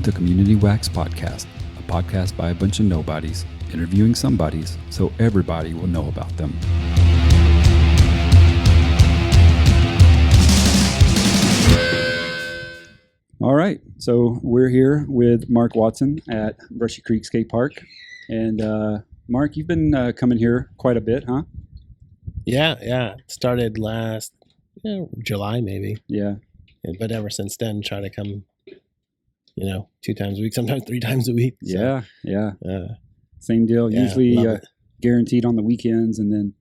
to Community Wax Podcast, a podcast by a bunch of nobodies, interviewing somebodies so everybody will know about them. All right, so we're here with Mark Watson at Brushy Creek Skate Park. And Mark, you've been coming here quite a bit, huh? Yeah. Started last July maybe. Yeah. But ever since then, try to come, 2 times a week, sometimes 3 times a week. So, yeah. Same deal. yeah, Usually guaranteed on the weekends, and then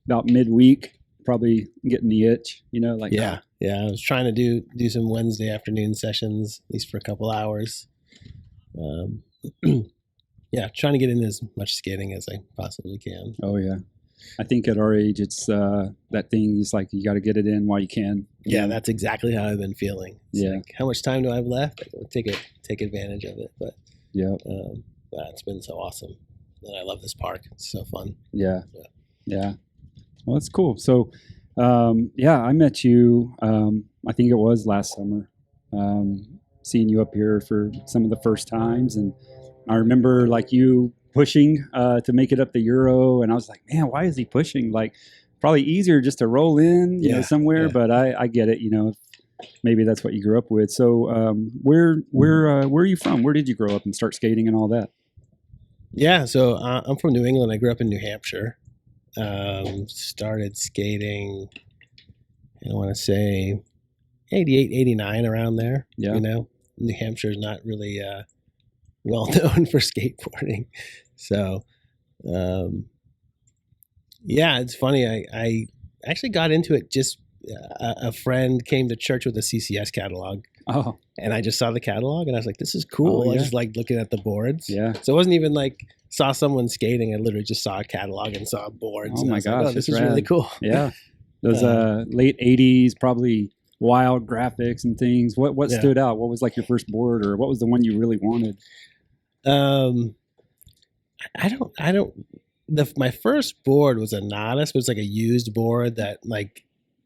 about midweek, probably getting the itch. Yeah. I was trying to do some Wednesday afternoon sessions, at least for a couple hours. Trying to get in as much skating as I possibly can. Oh yeah. I think at our age, it's that thing. It's like you got to get it in while you can. Yeah, that's exactly how I've been feeling. It's Yeah. like, how much time do I have left? Take advantage of it. But Yeah. it's been so awesome. And I love this park. It's so fun. Yeah. Well, that's cool. So, I met you. I think it was last summer. Seeing you up here for some of the first times, and I remember like you pushing to make it up the Euro, and I was like, man, why is he pushing? Like, probably easier just to roll in, somewhere. Yeah. But I get it. Maybe that's what you grew up with. So, where are you from? Where did you grow up and start skating and all that? Yeah, so I'm from New England. I grew up in New Hampshire. Started skating, I want to say 88, 89, around there. Yeah. New Hampshire is not really well known for skateboarding. So, it's funny. I actually got into it just a friend came to church with a CCS catalog. Oh, And I just saw the catalog and I was like, this is cool. Oh, yeah. I just like looking at the boards. yeah. So it wasn't even like saw someone skating. I literally just saw a catalog and saw boards. Oh and I my was like, gosh, this that's is really rad. cool. Yeah. Those late 80s, probably wild graphics and things. What Yeah. stood out? What was like your first board, or what was the one you really wanted? My first board was a Nodus. It was like a used board that like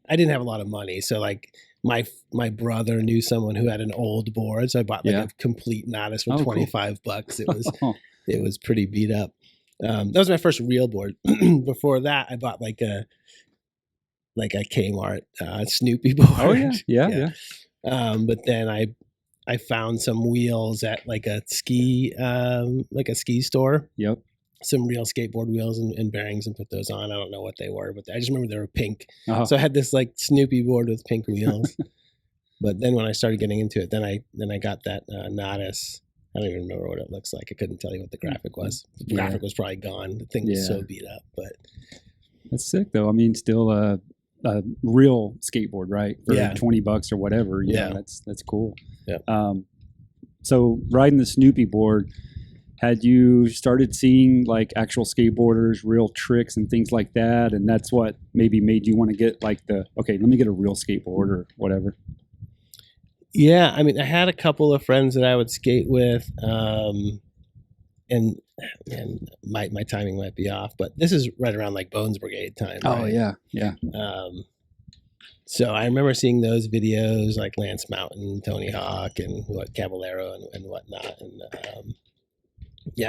I didn't have a lot of money, so like my brother knew someone who had an old board, so I bought like Yeah. a complete Nodus for Oh, cool. $25. Oh, It was pretty beat up. That was my first real board. Before that, I bought like a Kmart Snoopy board. oh yeah. But then I found some wheels at like a ski store. Yep. Some real skateboard wheels and bearings, and put those on. I don't know what they were, but I just remember they were pink. Oh, So I had this like Snoopy board with pink wheels. But then when I started getting into it, then I got that Nodus. I don't even remember what it looks like. I couldn't tell you what the graphic was. The Yeah. graphic was probably gone. The thing was Yeah. so beat up. But that's sick though. I mean, still a real skateboard, right? For Yeah. $20 or whatever. Yeah. That's cool. Yeah. So riding the Snoopy board, had you started seeing like actual skateboarders, real tricks and things like that, and that's what maybe made you want to get like let me get a real skateboard or whatever? yeah, I mean, I had a couple of friends that I would skate with, and my timing might be off, but this is right around like Bones Brigade time. Oh right? yeah. So I remember seeing those videos like Lance Mountain, Tony Hawk, and Caballero and whatnot, and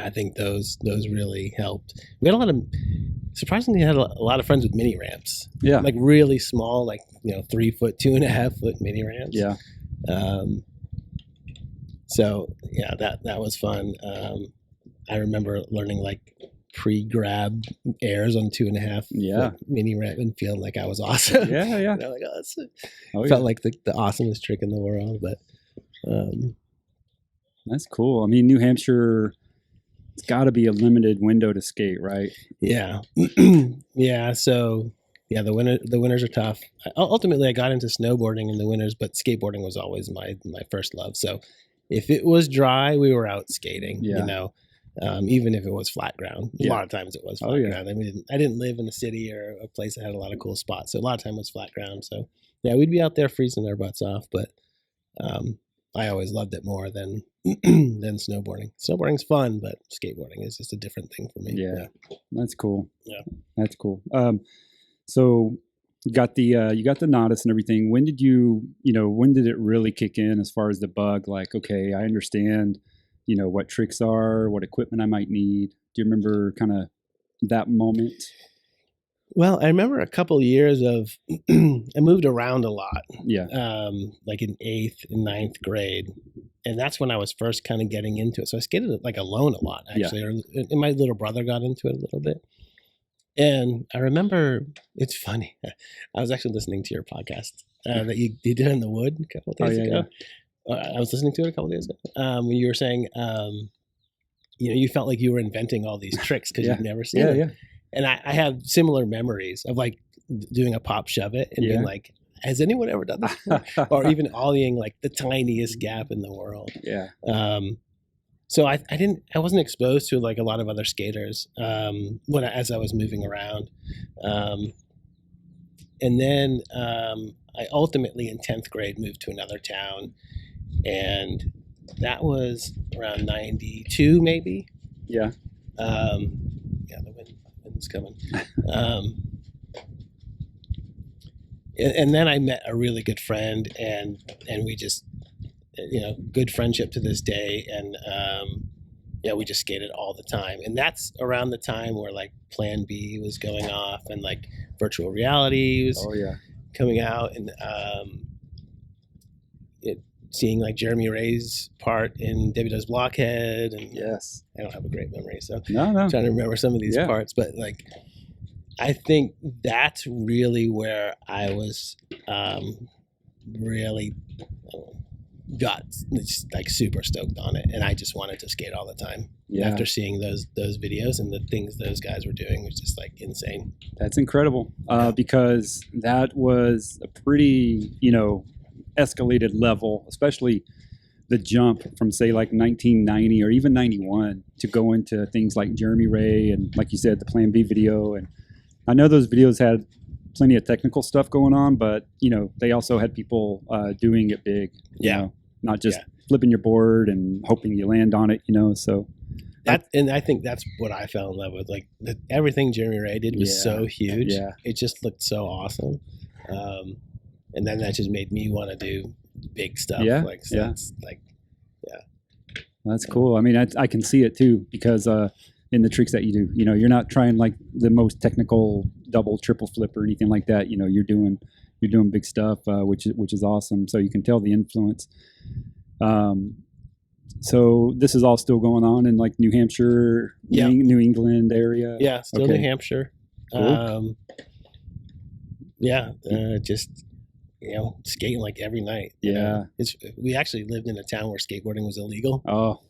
I think those really helped. We had surprisingly had a lot of friends with mini ramps, Yeah. like really small, like 3 foot, 2.5 foot mini ramps. Yeah. So yeah, that was fun. I remember learning like pre-grab airs on 2.5 Yeah. foot mini ramp and feeling like I was awesome. Yeah. And I'm like, that's Oh, yeah. felt like the awesomest trick in the world. But That's cool. I mean, New Hampshire, it's got to be a limited window to skate, right? yeah, yeah. So yeah, the winters are tough. Ultimately, I got into snowboarding in the winters, but skateboarding was always my first love. So if it was dry, we were out skating. Yeah. Even if it was flat ground. A Yeah. lot of times it was flat Oh, yeah. ground. I mean, I didn't live in a city or a place that had a lot of cool spots, so a lot of time was flat ground. So yeah, we'd be out there freezing our butts off, but I always loved it more than snowboarding. Snowboarding's fun, but skateboarding is just a different thing for me. Yeah. That's cool. Yeah. That's cool. So you got the Nodus and everything. When did when did it really kick in as far as the bug? Like, okay, I understand, what tricks are, what equipment I might need. Do you remember kind of that moment? Well, I remember a couple years of I moved around a lot, Yeah. like in 8th and 9th grade, and that's when I was first kind of getting into it. So I skated like alone a lot, actually. And my little brother got into it a little bit. And I remember, it's funny. I was actually listening to your podcast that you did in the wood a couple of days ago. I was listening to it a couple of days ago when you were saying, you felt like you were inventing all these tricks because you'd never seen them. Yeah. And I have similar memories of like doing a pop shove it and being like, has anyone ever done this before? Or even ollieing like the tiniest gap in the world. Yeah. So I wasn't exposed to like a lot of other skaters as I was moving around. And then I ultimately in 10th grade moved to another town, and that was around 92 maybe. Yeah. The wind's coming. And then I met a really good friend, and we just, good friendship to this day. And we just skated all the time. And that's around the time where like Plan B was going off and like virtual reality was coming out, and seeing like Jeremy Ray's part in Debbie Does Blockhead. And yes, I don't have a great memory, so no. I'm trying to remember some of these parts, but like, I think that's really where I was really got just like super stoked on it, and I just wanted to skate all the time. Yeah. After seeing those videos and the things those guys were doing was just like insane. That's incredible because that was a pretty escalated level, especially the jump from say like 1990 or even 91 to go into things like Jeremy Ray and, like you said, the Plan B video. And I know those videos had plenty of technical stuff going on, but they also had people doing it big. Not just flipping your board and hoping you land on it. So and I think that's what I fell in love with. Like everything Jeremy Ray did was so huge. Yeah. It just looked so awesome. And then that just made me want to do big stuff. That's cool. I mean, I can see it too, because in the tricks that you do, you're not trying like the most technical double, triple flip or anything like that. You're doing big stuff, which is awesome. So you can tell the influence. So this is all still going on in like New Hampshire, New England area. Yeah, still okay. New Hampshire. Cool. Just skating like every night. Yeah. We actually lived in a town where skateboarding was illegal. Oh.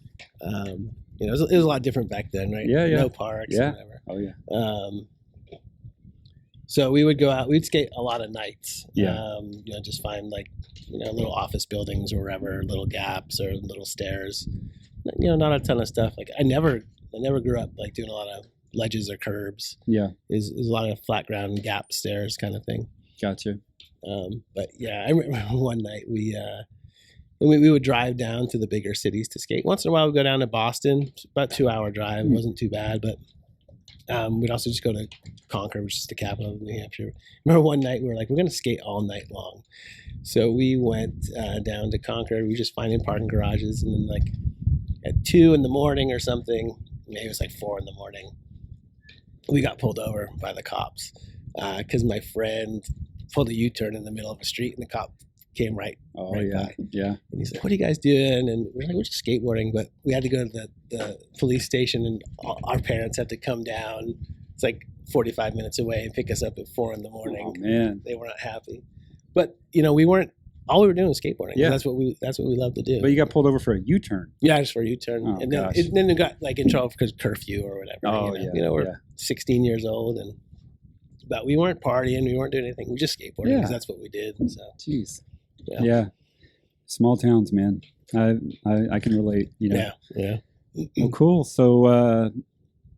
It was a lot different back then, right? Yeah. No parks. Yeah. Whatever. Oh yeah. So we would go out. We'd skate a lot of nights. Yeah. Just find like little office buildings or wherever, little gaps or little stairs. Not a ton of stuff. Like I never grew up like doing a lot of ledges or curbs. Yeah. Is a lot of flat ground gap stairs kind of thing. Gotcha. But yeah, I remember one night we would drive down to the bigger cities to skate. Once in a while we'd go down to Boston, about 2-hour drive. It wasn't too bad, but we'd also just go to Concord, which is the capital of New Hampshire. I remember one night we were like, we're going to skate all night long. So we went down to Concord. We were just finding parking garages, and then like at 2 a.m. or something, maybe it was like 4 a.m, we got pulled over by the cops because my friend pulled a U-turn in the middle of the street, and the cop came right by. Yeah. And he's like, "What are you guys doing?" And we're like, "We're just skateboarding," but we had to go to the police station, and our parents had to come down. It's like 45 minutes away and pick us up at 4 a.m. Oh man, they were not happy. But we weren't. All we were doing was skateboarding. Yeah, that's what we love to do. But you got pulled over for a U-turn. Yeah, just for a U-turn, oh, and gosh. then it got like in trouble because curfew or whatever. Oh we're 16 years old, but we weren't partying. We weren't doing anything. We just skateboarded because that's what we did. So. Jeez. Yeah. Small towns, man. I can relate. Yeah. Well, cool. So,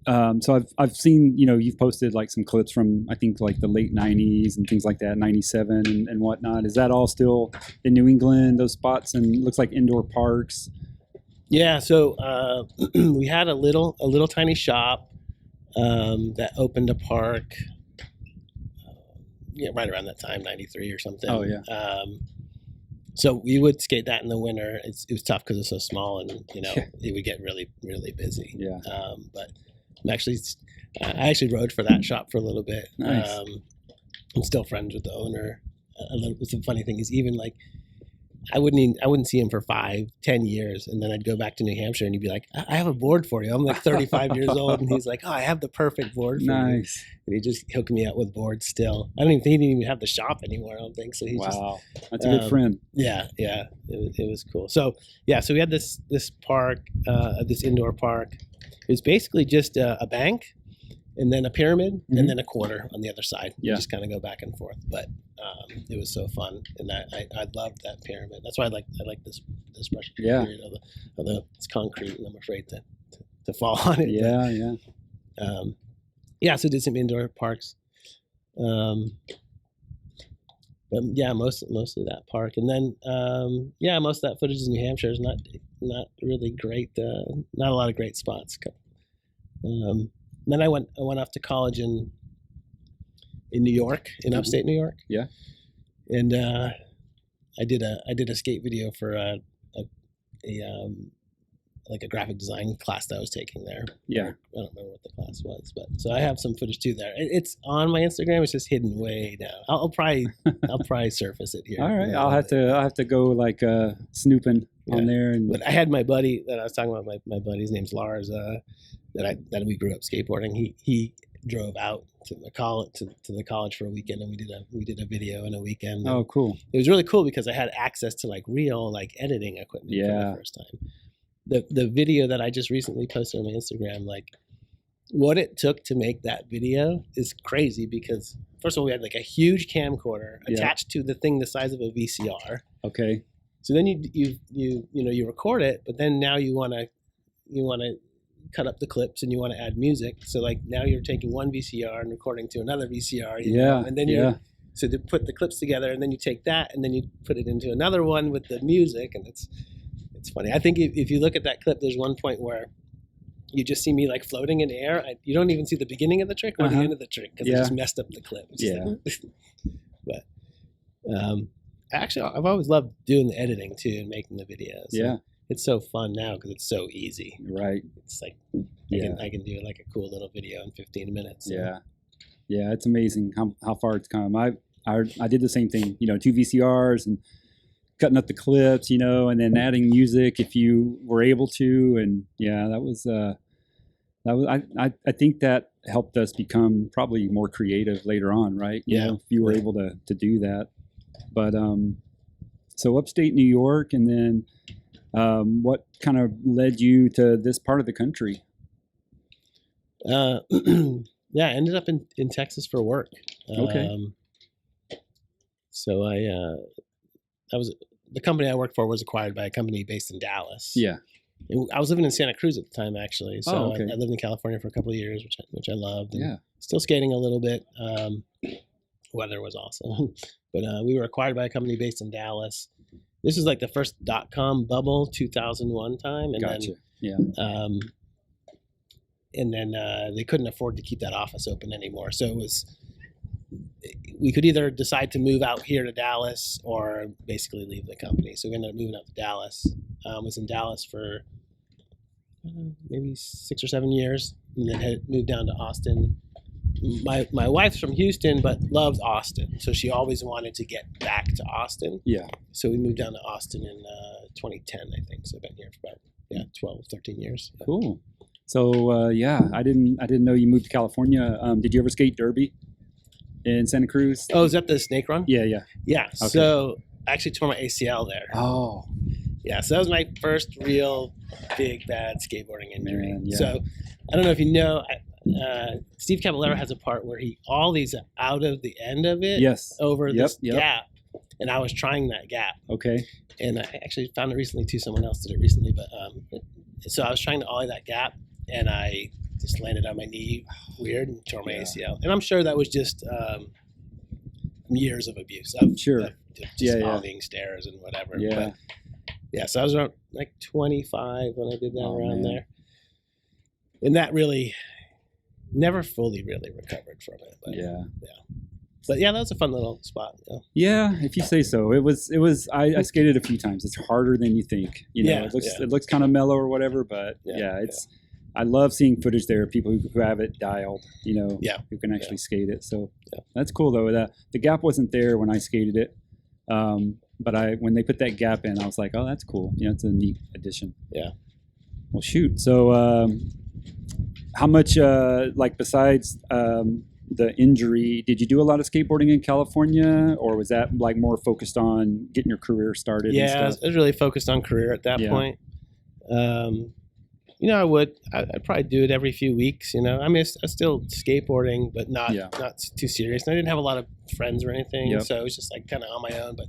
so I've seen, you've posted like some clips from, I think like the late 90s and things like that, 97 and whatnot. Is that all still in New England, those spots, and it looks like indoor parks? Yeah. So we had a little tiny shop that opened a park. right around that time, 93 or something. Oh, yeah. So we would skate that in the winter. It was tough because it's so small, and Yeah. it would get really, really busy. Yeah. But I actually rode for that shop for a little bit. Nice. I'm still friends with the owner. The funny thing is, even like I wouldn't see him for 5-10 years, and then I'd go back to New Hampshire, and he'd be like, "I have a board for you." I'm like 35 years old, and he's like, "Oh, I have the perfect board for you." Nice. And he just hooked me up with boards. Still, I don't even think he didn't even have the shop anymore. I don't think so. He just Wow. That's a good friend. yeah, it was cool. So so we had this park, this indoor park. It was basically just a bank, and then a pyramid, Mhm. and then a quarter on the other side. Yeah. You just kind of go back and forth. But it was so fun, and I loved that pyramid. That's why I like this brush Yeah. period of the it's concrete, and I'm afraid to fall on it. Yeah, yeah. So did some indoor parks. But yeah, mostly that park, and then most of that footage is New Hampshire. Is not really great. Not a lot of great spots. Then I went off to college in New York, in upstate New York. Yeah. And I did a skate video for like a graphic design class that I was taking there. Yeah. I don't remember what the class was, but so I have some footage too there. It's on my Instagram. It's just hidden way down. I'll probably surface it here. All right. I'll have to go like snooping on there. And But I had my buddy that I was talking about. My buddy's name's Lars. That we grew up skateboarding. He drove out to the college for a weekend, and we did a video in a weekend. oh, cool. It was really cool because I had access to like real like editing equipment for Yeah. the first time. The video that I just recently posted on my Instagram, like what it took to make that video is crazy because first of all, we had like a huge camcorder Yeah. attached to the thing the size of a VCR. Okay. So then you record it, but then now you want to cut up the clips and you want to add music. So like now you're taking one VCR and recording to another VCR. Yeah. And then so to put the clips together, and then you take that and then you put it into another one with the music, and it's funny. I think if you look at that clip, there's one point where you just see me like floating in air. You don't even see the beginning of the trick or the end of the trick because I just messed up the clip. It's just like, but actually, I've always loved doing the editing too and making the videos. Yeah. It's so fun now because it's so easy. Right. It's like Yeah. I can do like a cool little video in 15 minutes. So. Yeah. Yeah. It's amazing how far it's come. I did the same thing, 2 VCRs and cutting up the clips, and then adding music if you were able to. And yeah, that was I think that helped us become probably more creative later on, right? If you were able to do that. But so upstate New York, and then what kind of led you to this part of the country? I ended up in Texas for work. Okay. So the company I worked for was acquired by a company based in Dallas. Yeah. I was living in Santa Cruz at the time, actually. So Oh, okay. I lived in California for a couple of years, which I loved. And Yeah. Still skating a little bit. Weather was awesome. But we were acquired by a company based in Dallas. This was like the first .com bubble, 2001 time. And Gotcha. then they couldn't afford to keep that office open anymore. So we could either decide to move out here to Dallas or basically leave the company. So we ended up moving out to Dallas. Was in Dallas for maybe 6 or 7 years, and then had moved down to Austin. My wife's from Houston, but loves Austin, so she always wanted to get back to Austin. Yeah. So we moved down to Austin in 2010, I think. So I've been here for about 12, 13 years. Cool. So I didn't know you moved to California. Did you ever skate derby in Santa Cruz? Oh, is that the snake run? Yeah. Yeah. Okay. So I actually tore my ACL there. Oh. Yeah, so that was my first real big bad skateboarding injury. Man, yeah. So I don't know if you know, Steve Caballero has a part where he ollies out of the end of it Yes. over this Yep. gap, and I was trying that gap, Okay. and I actually found it recently too. Someone else did it recently, but so I was trying to ollie that gap, and I just landed on my knee weird and tore my ACL. And I'm sure that was just years of abuse. Sure. Just ollieing stairs and whatever. Yeah. But, yeah, so I was around like 25 when I did that around there. And that really never fully really recovered from it. But Yeah. But yeah, that was a fun little spot. Yeah, if you say so. It was. I skated a few times. It's harder than you think. You know, Yeah, it looks kind of mellow or whatever, but it's. I love seeing footage there of people who have it dialed. You know, who can actually skate it. So that's cool though. The gap wasn't there when I skated it, but when they put that gap in, I was like, oh, that's cool. You know, it's a neat addition. Yeah. Well, shoot. So, how much like besides the injury, did you do a lot of skateboarding in California, or was that like more focused on getting your career started? Yeah, and stuff? I was really focused on career at that point. You know, I'd probably do it every few weeks. You know, I mean, I was still skateboarding, but not too serious. And I didn't have a lot of friends or anything, so it was just like kind of on my own. But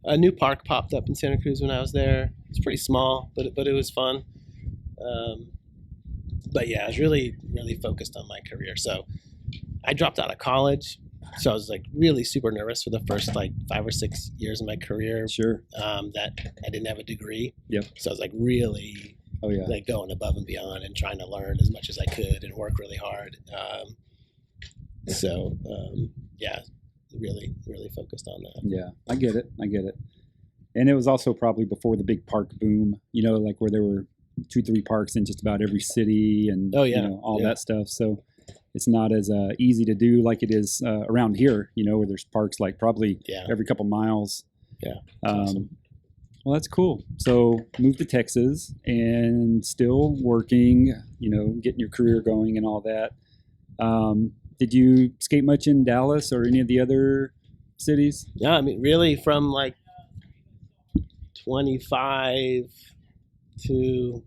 a new park popped up in Santa Cruz when I was there. It's pretty small, but it was fun. But yeah, I was really focused on my career. So I dropped out of college, so I was like really super nervous for the first like 5 or 6 years of my career. Sure. That I didn't have a degree. Yep. So I was like really, like going above and beyond and trying to learn as much as I could and work really hard. Yeah, really focused on that. Yeah, I get it. And it was also probably before the big park boom. You know, like where there were 2-3 parks in just about every city, and you know, all that stuff. So it's not as easy to do like it is around here, you know, where there's parks like probably every couple miles. Yeah. Awesome. Well, that's cool. So moved to Texas and still working, you know, getting your career going and all that. Did you skate much in Dallas or any of the other cities? Yeah, I mean, really from like 25 to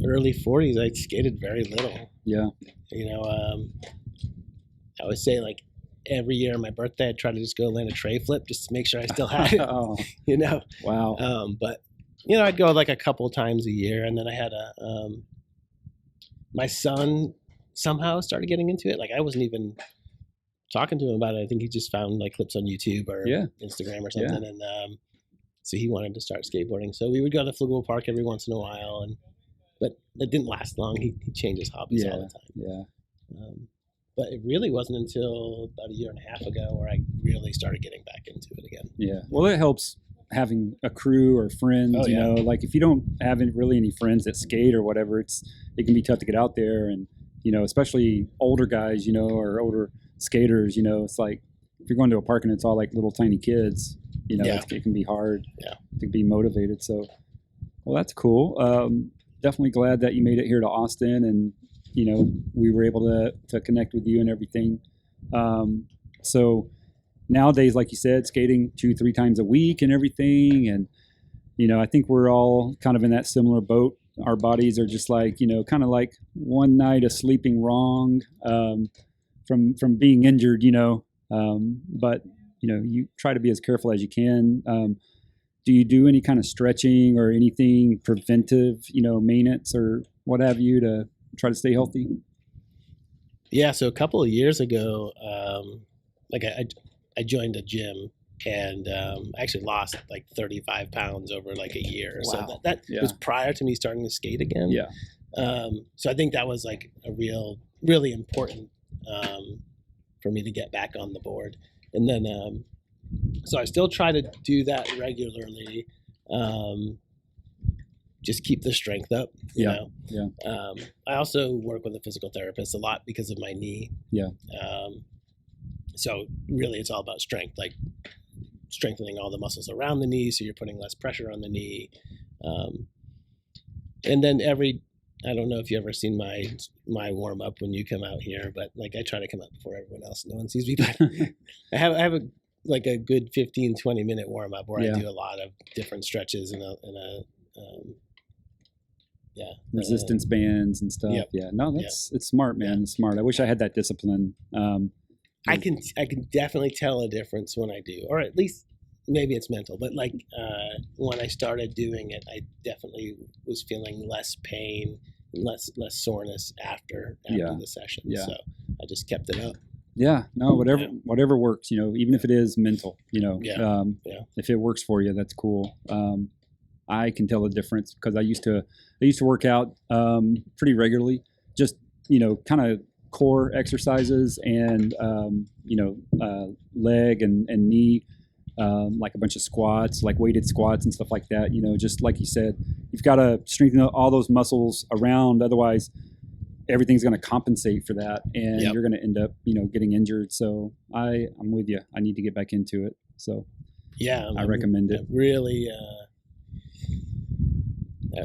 early 40s, I skated very little. Yeah. You know, I would say like every year on my birthday, I'd try to just go land a tray flip just to make sure I still had it. You know? Wow. But, you know, I'd go like a couple times a year. And then I had my son somehow started getting into it. Like I wasn't even talking to him about it. I think he just found like clips on YouTube or Instagram or something. And so he wanted to start skateboarding. So we would go to Flagool Park every once in a while. But it didn't last long. He changed his hobbies all the time. Yeah. But it really wasn't until about a year and a half ago where I really started getting back into it again. Yeah. Well, it helps having a crew or friends, you know, like if you don't have really any friends that skate or whatever, it can be tough to get out there. And, you know, especially older guys, you know, or older skaters, you know, it's like if you're going to a park and it's all like little tiny kids, you know, it can be hard to be motivated. So, well, that's cool. Definitely glad that you made it here to Austin, and you know, we were able to connect with you and everything. So nowadays, like you said, skating 2-3 times a week and everything. And, you know, I think we're all kind of in that similar boat. Our bodies are just like, you know, kind of like one night of sleeping wrong from being injured, you know. But, you know, you try to be as careful as you can. Do you do any kind of stretching or anything preventive, you know, maintenance or what have you to try to stay healthy? Yeah, so a couple of years ago, like I joined a gym and I actually lost like 35 pounds over like a year. Wow. So that was prior to me starting to skate again. Yeah. So I think that was like a really important for me to get back on the board. And then, so I still try to do that regularly. Just keep the strength up, you know? Yeah. I also work with a physical therapist a lot because of my knee. Yeah. So really it's all about strength, like strengthening all the muscles around the knee so you're putting less pressure on the knee. And then I don't know if you've ever seen my warm up when you come out here, but like I try to come out before everyone else. No one sees me, but I have a good 15-20 minute warm up where I do a lot of different stretches and resistance bands and stuff. Yeah. No, it's smart, man. It's smart. I wish I had that discipline. I can definitely tell a difference when I do, or at least maybe it's mental, but like when I started doing it, I definitely was feeling less pain, less soreness after the session. Yeah. So I just kept it up. Yeah, no, whatever works, you know, even if it is mental, you know, if it works for you, that's cool. I can tell the difference because I used to work out pretty regularly, just, you know, kind of core exercises and leg and knee, like a bunch of squats, like weighted squats and stuff like that. Just like you said, you've got to strengthen all those muscles around. Otherwise, everything's going to compensate for that, and Yep. you're going to end up, getting injured. So I'm with you. I need to get back into it. So Yeah, I recommend it.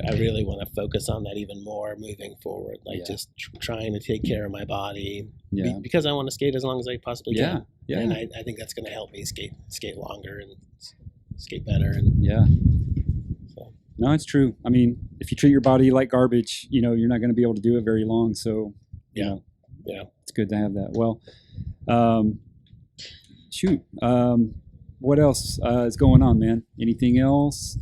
I really want to focus on that even more moving forward. Like Yeah. just trying to take care of my body Yeah. because I want to skate as long as I possibly Yeah. can. Yeah. And I think that's going to help me skate longer and skate better. And Yeah. so, No, it's true. I mean, if you treat your body like garbage, you're not going to be able to do it very long. So, Yeah. it's good to have that. Well, shoot. What else is going on, man? Anything else?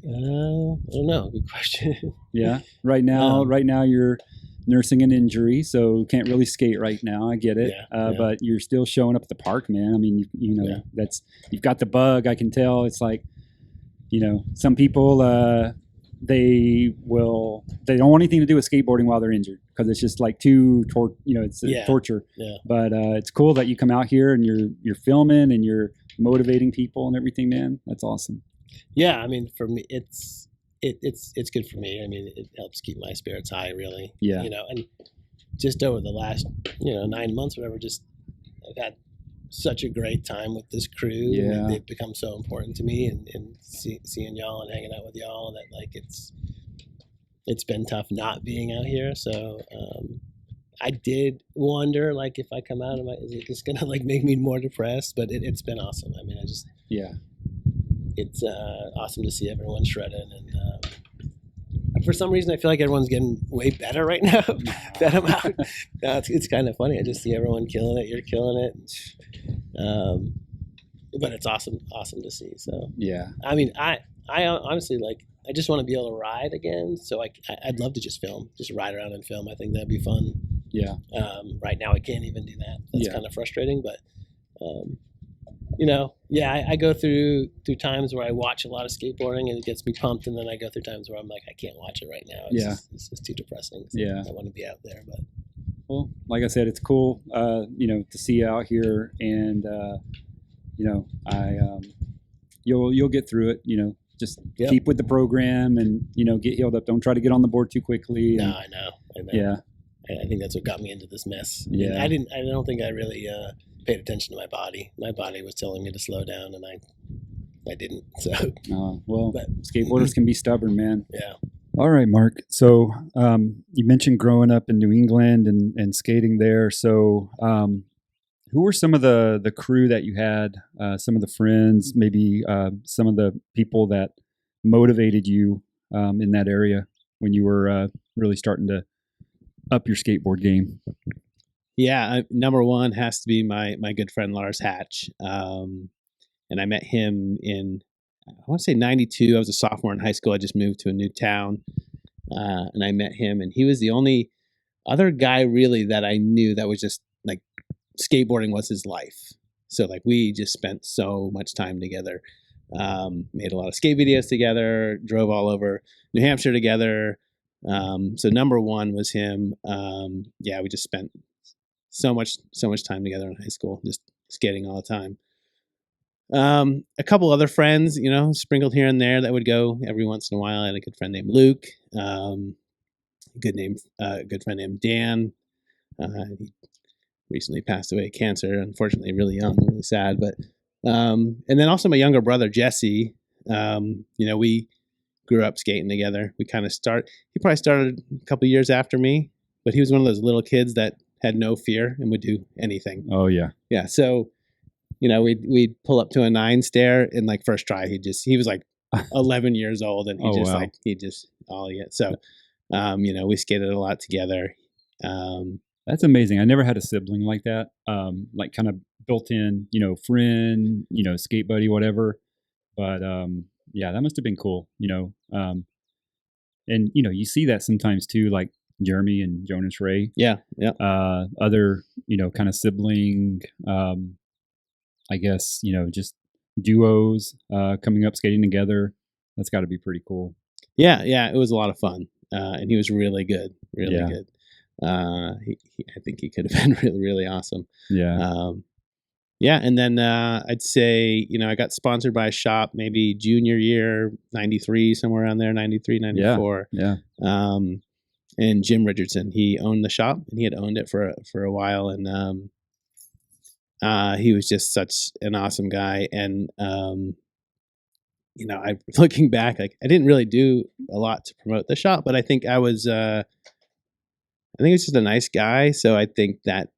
I don't know. Good question. Yeah. Right now you're nursing an injury, so can't really skate right now. I get it. Yeah. But you're still showing up at the park, man. I mean, you've got the bug. I can tell. It's like, some people, they don't want anything to do with skateboarding while they're injured because it's just like it's torture. Yeah. But it's cool that you come out here and you're filming and you're motivating people and everything, man. That's awesome. Yeah, I mean, for me, it's good for me. I mean, it helps keep my spirits high, really. Yeah. And just over the last 9 months, whatever, just I've had such a great time with this crew. Yeah. And they've become so important to me, and seeing y'all and hanging out with y'all. That like it's been tough not being out here. So I did wonder, like, if I come out, is it just gonna like make me more depressed? But it's been awesome. I mean, it's awesome to see everyone shredding, and for some reason I feel like everyone's getting way better right now that I'm out. It's kind of funny. I just see everyone killing it. You're killing it, but it's awesome to see. So Yeah. I mean, I honestly, like, I just want to be able to ride again. So I'd love to just ride around and film. I think that'd be fun. Yeah. Right now I can't even do that. That's Yeah. kind of frustrating, but I go through times where I watch a lot of skateboarding and it gets me pumped, and then I go through times where I'm like, I can't watch it right now. It's just too depressing. So Yeah. I want to be out there, but Well, like I said, it's cool, to see you out here, and you'll get through it. Just Yep. keep with the program, and get healed up. Don't try to get on the board too quickly. no, and- I know. Yeah. I think that's what got me into this mess. Yeah. I don't think I really paid attention to my body. My body was telling me to slow down, and I didn't. So Well, But- skateboarders can be stubborn, man. yeah. All right, Mark. So you mentioned growing up in New England and skating there. So who were some of the crew that you had, some of the friends, maybe some of the people that motivated you in that area when you were really starting to up your skateboard game? Yeah, number one has to be my good friend Lars Hatch, and I met him in, I want to say, '92. I was a sophomore in high school. I just moved to a new town, and I met him, and he was the only other guy really that I knew that was just like skateboarding was his life. So like we just spent so much time together, made a lot of skate videos together, drove all over New Hampshire together. So number one was him. We just spent so much time together in high school, just skating all the time. A couple other friends, sprinkled here and there that would go every once in a while. I had a good friend named Luke, a good friend named Dan. He recently passed away of cancer, unfortunately, really young, really sad. But and then also my younger brother Jesse. We grew up skating together. We kind of he probably started a couple years after me, but he was one of those little kids that had no fear and would do anything. Oh yeah. Yeah. So, we'd pull up to a 9 stair, and like first try, he was like 11 years old, and all he had. So, we skated a lot together. That's amazing. I never had a sibling like that. Like kind of built in, friend, skate buddy, whatever. But yeah, that must have been cool, and you see that sometimes too, like Jeremy and Jonas Ray. Yeah. Other, kind of sibling, I guess, just duos coming up skating together. That's got to be pretty cool. Yeah. It was a lot of fun. And he was really good, really Yeah. good. I think he could have been really, really awesome. Yeah. Yeah, and then I'd say, I got sponsored by a shop maybe junior year, 93, somewhere around there, 93, 94. Yeah. And Jim Richardson, he owned the shop, and he had owned it for a while, and he was just such an awesome guy. And I looking back, like I didn't really do a lot to promote the shop, but I think I was just a nice guy. So I think that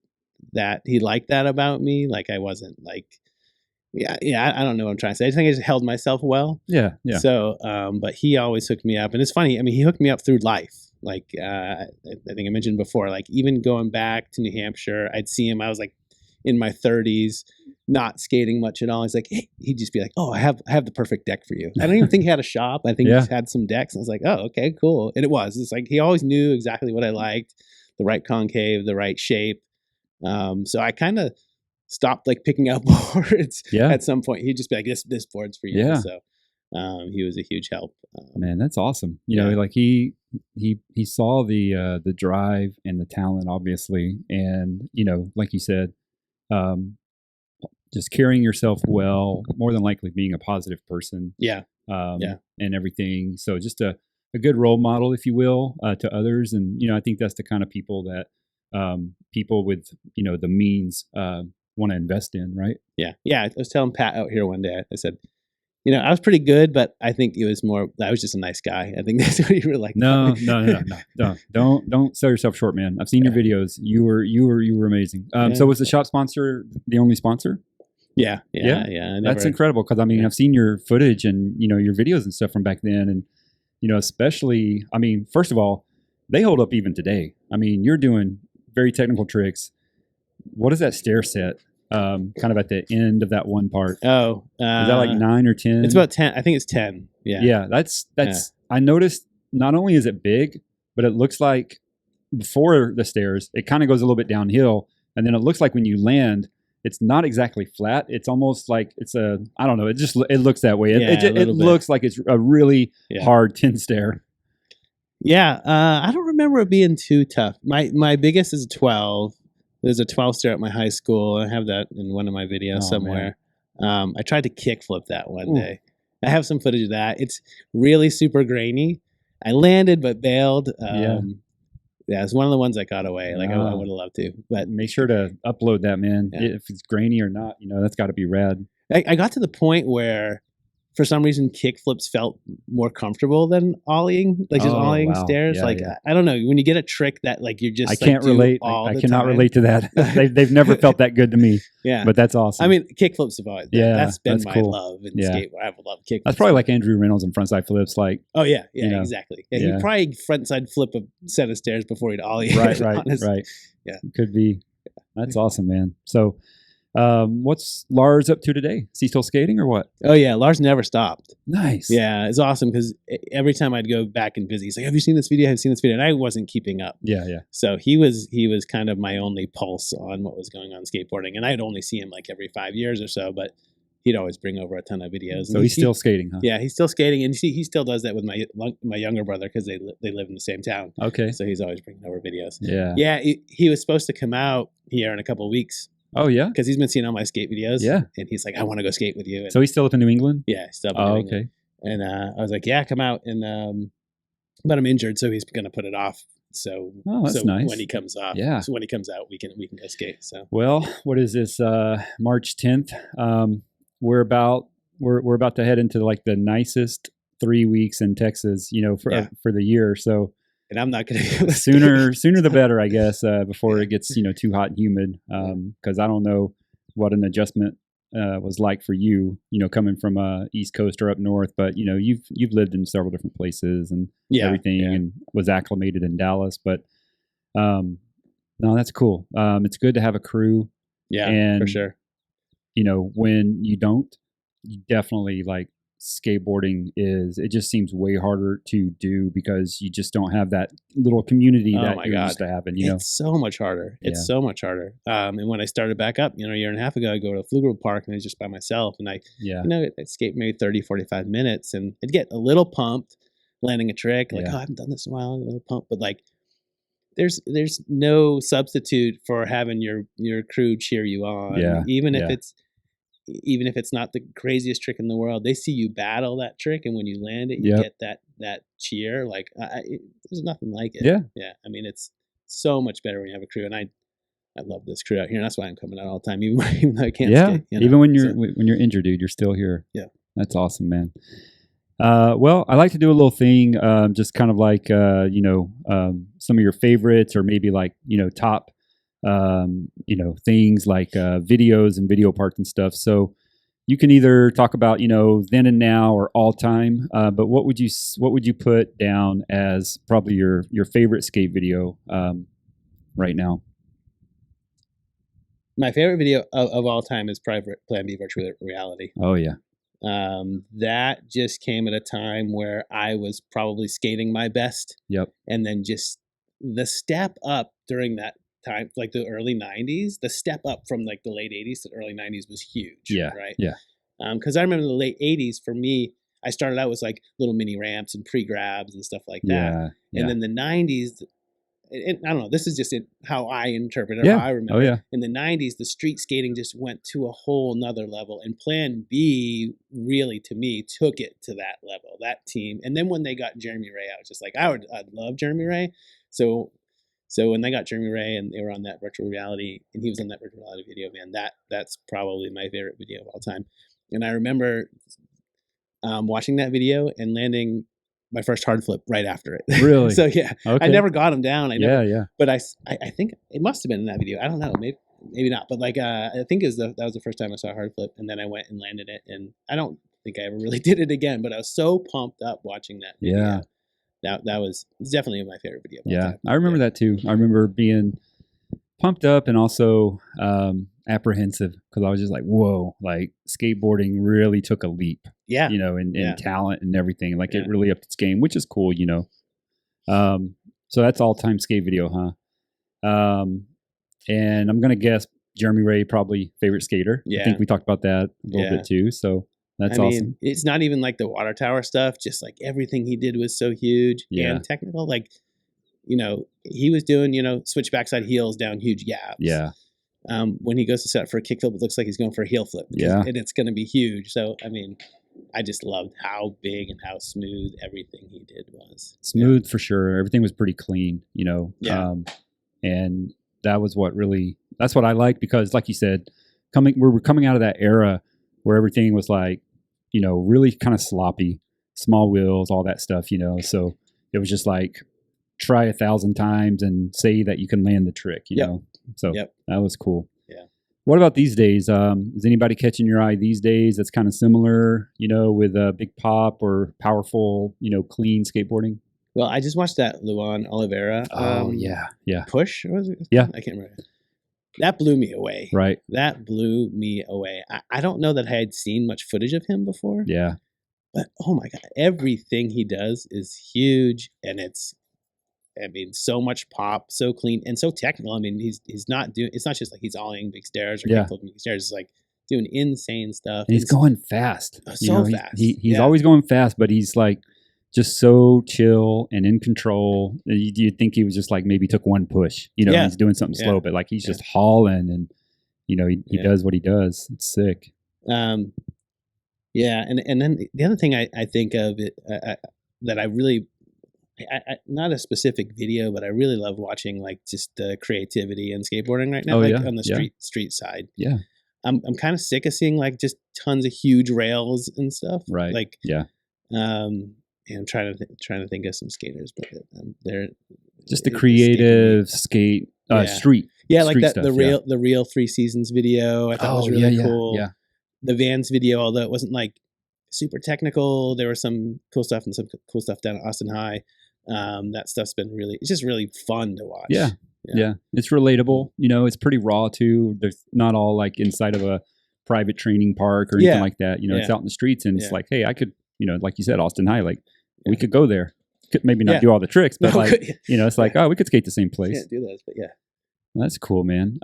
he liked that about me. Like I wasn't like, I don't know what I'm trying to say. I think I just held myself well. Yeah. Yeah. So, but he always hooked me up, and it's funny. I mean, he hooked me up through life. Like I think I mentioned before, like even going back to New Hampshire, I'd see him. I was like in my 30s, not skating much at all. He's like, hey, he'd just be like, oh, I have the perfect deck for you. I don't even think he had a shop. I think Yeah. he had some decks. And I was like, oh, okay, cool. And it's like he always knew exactly what I liked, the right concave, the right shape. So I kind of stopped like picking out boards. Yeah. At some point. He'd just be like, this board's for you. Yeah. So he was a huge help. Man, that's awesome. You know, like he saw the drive and the talent, obviously, and like you said, just carrying yourself well, more than likely being a positive person. Yeah. And everything. So just a good role model, if you will, to others. And I think that's the kind of people that people with the means want to invest in, right? Yeah. I was telling Pat out here one day. I said, I was pretty good, but I think it was more. I was just a nice guy. I think that's what you were like. No. Don't sell yourself short, man. I've seen your videos. You were amazing. So was the shop sponsor the only sponsor? Yeah. That's incredible because I've seen your footage and your videos and stuff from back then, and especially, first of all, they hold up even today. You're doing very technical tricks. What is that stair set? Kind of at the end of that one part. Oh, is that like 9 or 10? It's about 10. I think it's 10. Yeah. Yeah. That's. I noticed. Not only is it big, but it looks like before the stairs, it kind of goes a little bit downhill, and then it looks like when you land, it's not exactly flat. It's almost like it's a. I don't know. It looks that way. It looks like it's a really hard 10 stair. Yeah. I don't remember it being too tough. My biggest is 12. There's a 12 stair at my high school. I have that in one of my videos somewhere. I tried to kickflip that one day. I have some footage of that. It's really super grainy. I landed but bailed. It's one of the ones that got away. Like I would have loved to. But make sure to upload that, man. Yeah. If it's grainy or not, that's got to be rad. I got to the point where, for some reason, kickflips felt more comfortable than ollieing, like just ollieing stairs. I don't know. When you get a trick that like you're just, I can't relate. I cannot relate to that. They've never felt that good to me. Yeah, but that's awesome. Kickflips have always been. That's been my love in skateboard. I've loved kickflips. That's probably like Andrew Reynolds and frontside flips. Like, oh yeah, exactly. Yeah, he'd probably frontside flip a set of stairs before he'd ollie. Right. Yeah, could be. That's awesome, man. So. What's Lars up to today? Is he still skating or what? Oh yeah, Lars never stopped. Nice. Yeah, it's awesome because every time I'd go back and visit, he's like, "Have you seen this video? Have you seen this video?" And I wasn't keeping up. Yeah. So he was kind of my only pulse on what was going on skateboarding, and I'd only see him like every 5 years or so, but he'd always bring over a ton of videos. So he's still skating, huh? Yeah, he's still skating, and he still does that with my younger brother because they live in the same town. Okay. So he's always bringing over videos. Yeah. Yeah, he was supposed to come out here in a couple of weeks. Oh yeah, because he's been seeing all my skate videos. Yeah, and he's like, "I want to go skate with you." And so he's still up in New England. Yeah, he's still up in New England. Okay. And I was like, "Yeah, come out." And but I'm injured, so he's gonna put it off. So that's nice. When he comes off, so when he comes out, we can go skate. So what is this? March 10th. We're about to head into like the nicest 3 weeks in Texas. For the year. So. And I'm not going to sooner the better, I guess, before it gets too hot and humid. Because I don't know what an adjustment was like for you, coming from East Coast or up north. But you've lived in several different places and everything, and was acclimated in Dallas. But no, that's cool. It's good to have a crew. Yeah, and, for sure. When you don't, you definitely like. Skateboarding it just seems way harder to do because you just don't have that little community that used to happen. It's so much harder. It's so much harder. And when I started back up, a year and a half ago, I go to Pflugerville Park and I was just by myself, and I'd skate maybe 30, 45 minutes, and I'd get a little pumped landing a trick, like, oh, I haven't done this in a while, a little pumped, but like there's no substitute for having your crew cheer you on. Yeah, Even if yeah. it's not the craziest trick in the world, they see you battle that trick, and when you land it, you Yep. get that cheer. Like there's nothing like it. Yeah. Yeah. I mean, it's so much better when you have a crew, and I love this crew out here, and that's why I'm coming out all the time, even though I can't. Yeah, skate, you know? even when you're So, when you're injured, dude, you're still here. Yeah. That's awesome, man. Well, I like to do a little thing, just kind of like some of your favorites, or maybe like top things like videos and video parts and stuff. So you can either talk about then and now or all time. But what would you put down as probably your favorite skate video right now? my favorite video of all time is probably Plan B Virtual Reality. Oh yeah. That just came at a time where I was probably skating my best. Yep. And then just the step up during that time, like the early 90s, the step up from like the late 80s to the early 90s was huge. Yeah. Right. Yeah. Because I remember the late 80s, for me, I started out with like little mini ramps and pre-grabs and stuff like that. Yeah. Yeah. And then the 90s, and I don't know, this is just how I interpret it, Yeah. how I remember Oh it. yeah. In the 90s, the street skating just went to a whole nother level. And Plan B really, to me, took it to that level, that team. And then when they got Jeremy Ray, I was just like, I'd love Jeremy Ray. So when they got Jeremy Ray and they were on that virtual reality, and he was on that virtual reality video, man, that's probably my favorite video of all time. And I remember watching that video and landing my first hard flip right after it. Really? So yeah, Okay. I never got him down. Yeah. But I think it must have been in that video. I don't know, maybe not. But like I think that was the first time I saw a hard flip, and then I went and landed it, and I don't think I ever really did it again. But I was so pumped up watching that video. Yeah. That was definitely my favorite video. Of all Yeah, time. I remember that too. I remember being pumped up and also apprehensive, because I was just like, whoa, like skateboarding really took a leap, Yeah. in Yeah. talent and everything. Like Yeah. it really upped its game, which is cool, So that's all time skate video, huh? And I'm going to guess Jeremy Ray, probably favorite skater. I Yeah. think we talked about that a little Yeah. bit too. So that's I mean, awesome. it's not even like the water tower stuff. Just like everything he did was so huge Yeah. and technical. Like, he was doing, switch backside heels down huge gaps. Yeah. When he goes to set up for a kickflip, it looks like he's going for a heel flip. Yeah. And it's going to be huge. So, I mean, I just loved how big and how smooth everything he did was. Smooth for sure. Everything was pretty clean, Yeah. And that was that's what I like, because like you said, we're coming out of that era where everything was like, really kind of sloppy, small wheels, all that stuff, so it was just like, try 1,000 times and say that you can land the trick, Yep. So Yep. that was cool. Yeah. What about these days? Is anybody catching your eye these days that's kind of similar, with a big pop or powerful, clean skateboarding? Well, I just watched that Luan Oliveira. Yeah. Push? What was it? Yeah. I can't remember. That blew me away. Right. That blew me away. I don't know that I had seen much footage of him before. Yeah. But oh my God, everything he does is huge, and so much pop, so clean, and so technical. I mean, he's not doing. It's not just like he's ollieing big stairs or Yeah. kickflipping big stairs. It's like doing insane stuff. And he's going fast. So fast. He's Yeah. always going fast, but he's like just so chill and in control. You'd think he was just like maybe took one push, Yeah. he's doing something Yeah. slow, but like he's Yeah. just hauling, and he Yeah. does what he does. It's sick. Yeah, and then the other thing I think of it that I really. Not a specific video, but I really love watching like just the creativity in skateboarding right now, Oh, like yeah, on the yeah. street side. Yeah. I'm kind of sick of seeing like just tons of huge rails and stuff. Right. Like, Yeah. and I'm trying to think of some skaters, but they're Just the it's escaping me. creative skate, Yeah. street. Yeah, like street that stuff, the real 3 Seasons video. I thought was really yeah, cool. Yeah. The Vans video, although it wasn't like super technical, there was some cool stuff and some cool stuff down at Austin High. That stuff's been it's just really fun to watch. Yeah. Yeah. It's relatable. It's pretty raw too. There's not all like inside of a private training park or anything Yeah. like that. It's Yeah. out in the streets, and it's Yeah. like, hey, I could, like you said, Austin High, like we Yeah. could go there. Could maybe not Yeah. do all the tricks, but No, like, good. it's like, oh, we could skate the same place. Can't do those, but yeah. That's cool, man.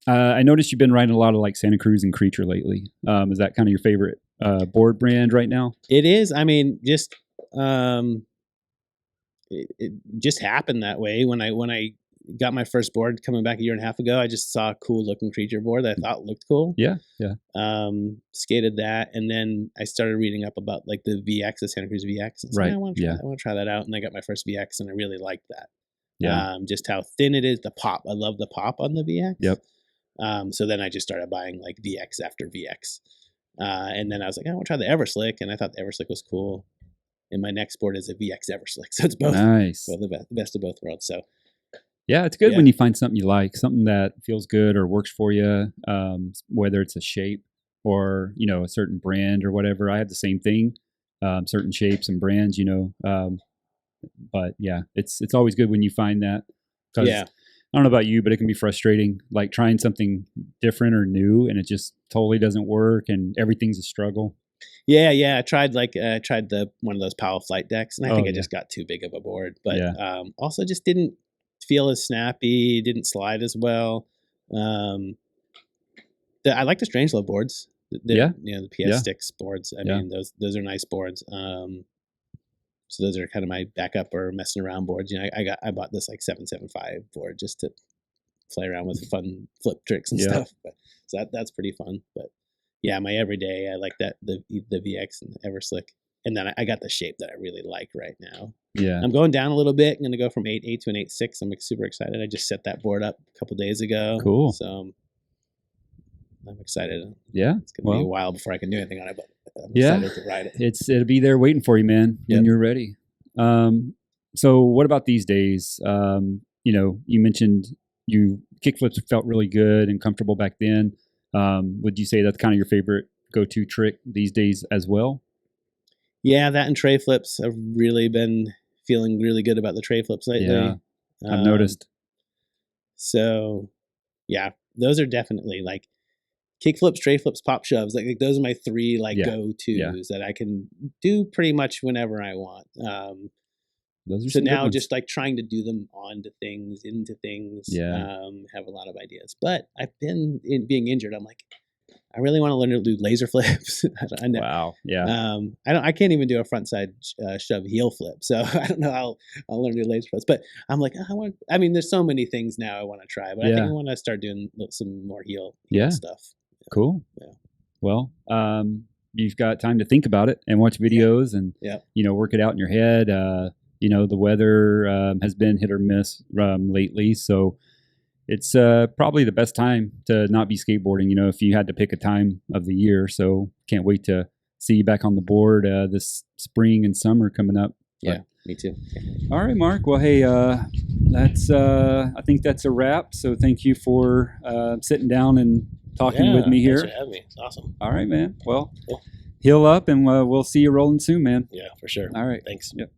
I noticed you've been riding a lot of like Santa Cruz and Creature lately. Is that kind of your favorite board brand right now? It is. I mean, just it just happened that way. When I got my first board coming back a year and a half ago, I just saw a cool looking Creature board that I thought looked cool. Yeah. Skated that, and then I started reading up about like the VX, the Santa Cruz VX. And Right. I want to try that out, and I got my first VX, and I really liked that. Yeah. Just how thin it is, the pop. I love the pop on the VX. Yep. So then I just started buying like VX after VX, and then I was like, I want to try the Everslick, and I thought the Everslick was cool. And my next board is a VX Everslick, so it's both Nice. the best of both worlds. So. Yeah, it's good Yeah. when you find something you like, something that feels good or works for you, whether it's a shape or, a certain brand or whatever. I have the same thing, certain shapes and brands, but yeah, it's always good when you find that. 'Cause Yeah. I don't know about you, but it can be frustrating, like trying something different or new and it just totally doesn't work and everything's a struggle. Yeah. I tried one of those Powell flight decks, and I think Oh, I yeah. just got too big of a board. But Yeah. also just didn't feel as snappy, didn't slide as well. I like the Strangelove boards. Yeah. The PS Yeah. Sticks boards. I Yeah. mean, those are nice boards. So those are kind of my backup or messing around boards. I bought this like 775 board just to play around with fun flip tricks and Yeah. stuff. But so that's pretty fun. But yeah, my everyday, I like that the VX and the Everslick. And then I got the shape that I really like right now. Yeah. I'm going down a little bit. I'm going to go from 8.8 to an 8.6. I'm super excited. I just set that board up a couple days ago. Cool. So I'm excited. Yeah. It's going to be a while before I can do anything on it, but I'm Yeah. excited to ride it. It'll be there waiting for you, man, when Yep. you're ready. So what about these days? You mentioned kickflips felt really good and comfortable back then. Would you say that's kind of your favorite go-to trick these days as well? Yeah, that and tray flips. I've really been feeling really good about the tray flips lately. Yeah, I've noticed. So, yeah, those are definitely like kick flips, tray flips, pop shoves. Like those are my three Yeah. go-tos that I can do pretty much whenever I want. Those are So some good now ones. just like trying to do them into things, Yeah. have a lot of ideas. But I've been being injured. I'm like, I really want to learn to do laser flips. I know. Wow. Yeah. I can't even do a front side shove heel flip, so I don't know how I'll learn to do laser flips. But I'm like, there's so many things now I want to try, but I think Yeah. I want to start doing some more heel Yeah. stuff. Cool. Yeah. Well, you've got time to think about it and watch videos and, Yeah. work it out in your head. The weather has been hit or miss lately. So it's probably the best time to not be skateboarding, if you had to pick a time of the year. So can't wait to see you back on the board this spring and summer coming up. Yeah, me too. All right, Mark. Well, hey, I think that's a wrap. So thank you for sitting down and talking with me here. Thanks for having me. It's awesome. All right, man. Well, Cool. heal up and we'll see you rolling soon, man. Yeah, for sure. All right. Thanks. Yep.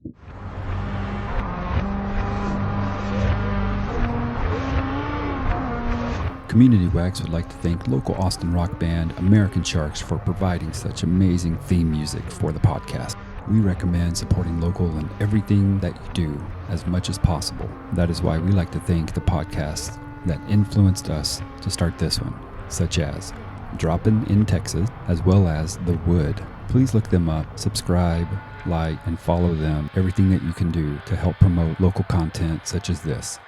Community Wax would like to thank local Austin rock band American Sharks for providing such amazing theme music for the podcast. We recommend supporting local in everything that you do as much as possible. That is why we like to thank the podcasts that influenced us to start this one, such as Droppin' in Texas, as well as The Wood. Please look them up, subscribe, like, and follow them. Everything that you can do to help promote local content such as this.